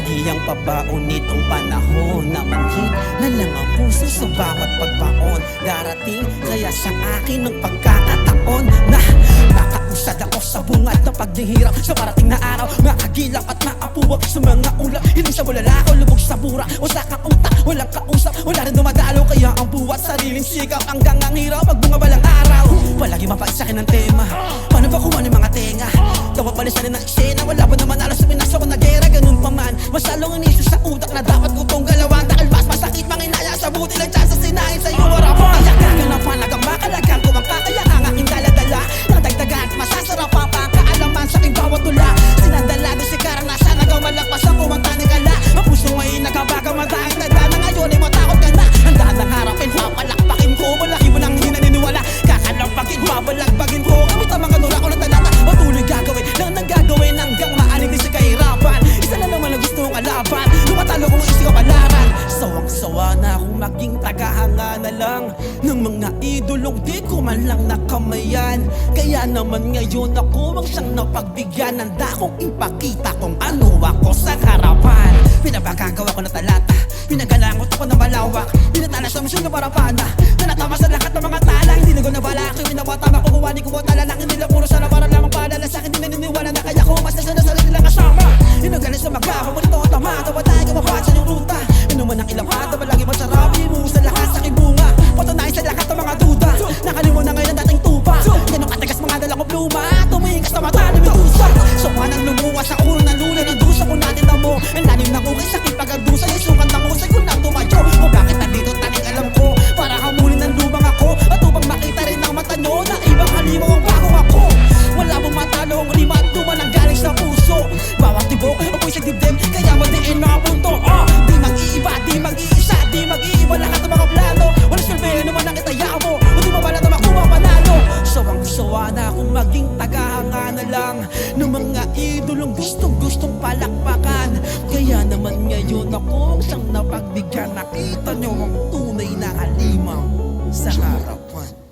Lagi ang pabaon nitong panahon na manhid na lang ang puso sa bawat pagbaon. Darating kaya sa akin ng pagkakataon na nakausad ako sa bungad ng paghihirap. Sa parating na araw, makagilap at maapuwag sa mga ulap. Hindi sa bulala ko, lubog sa bura o sa kautak. Walang kausap, wala rin dumadalo. Kaya ang buwat sariling sikap hanggang ang hirap magbunga walang araw. Palagi mapait sa akin ang tema. Paano ba kuha ng mga tenga? Tawag balisan ng eksena. Wala ba naman alas sa pinasok ko na gera? Ganun pa man, masalong inisyo sa utak na dapat ko tong galawan. Dahil mas masakit manginaya sa buti lang dyan sa sinahin sa iyo harapan. Kaya kaganapan hanggang makalagang ko ang kakaya ang aking daladala. Nadagdagan, masasarap pa ang kaalaman sa aking bawat tula. Sinandala doon si karanasan, nagaw malakpas ang kumanta ni gala. Ang puso ngayon nagkabagang matahang tanda na ngayon ay matakot ka na. Handa nang harapin, papalakpakin ko. Malaki mo nang hindi naniniwala. Kakalampakin, babalagbagin ko. Kamit ang mga nura ko ng talata. Patuloy gagawin lang nang gagawin hanggang maaling din sa kahirapan. Isa na naman ang gusto kong alaban. Lumatalo kong isip ko palaran. Sawang-sawa na akong maging tagahanga na lang ng mga idolong di ko man lang nakamayan. Kaya naman ngayon ako ang siyang napagbigyan. Handa kong ipakita kung ano ako sa harapan. Pinabagagawa ko na talata, pinagalangot ako ng malawak. Pinatala sa misyon na parapana, nanatama sa lahat ng mga tala. Hindi na ko nabala, aking pinawatama ko. Kuwani ko ang tala lang, hindi lang puro sana para lamang paalala sa akin. Di naniniwala na kaya ko mas nasa sarili lang kasama. Inagaling sa magkapa, malito ang tama. Tawad tayo kapapat sa iyong ruta. Inuman ang ilang hata, palagi masarap. Imuhos sa lakas sa aking bunga. Patunayan sa lahat ng mga duda. Nakalimutan na ngayon ang dating tupa. Ganong katagas mga dala ko pluma. Tumingin ka sa mata ni Medusa. Sawa nang lumuwa sa ulo ng lula. Ng dusa ko natin na mo. Ang lalim ng ukay sakit pag-agdusa. Yung sukat ng usay ko na tumayo. O bakit nandito taning alam ko? Para hamulin ng lumang ako. At upang makita rin ang mata nyo na ibang halimaw ang bago ako. Wala mong matalo ang lima at tuman ang galing sa puso. Bawat tibok, apoy sa dibdib. Kaya madiin na ang punto. Di mag-iiba, di mag-iisa, di mag-iiba lahat ng mga plano. Walang silbihin naman ang itaya mo. O di mabala na makuha panalo. Sawang-sawa na akong maging tagahanga na lang ng mga idolong gustong palakpakan. Kaya naman ngayon ako ang siyang napagbigyan. Nakita nyo ang tunay na halimaw sa harapan.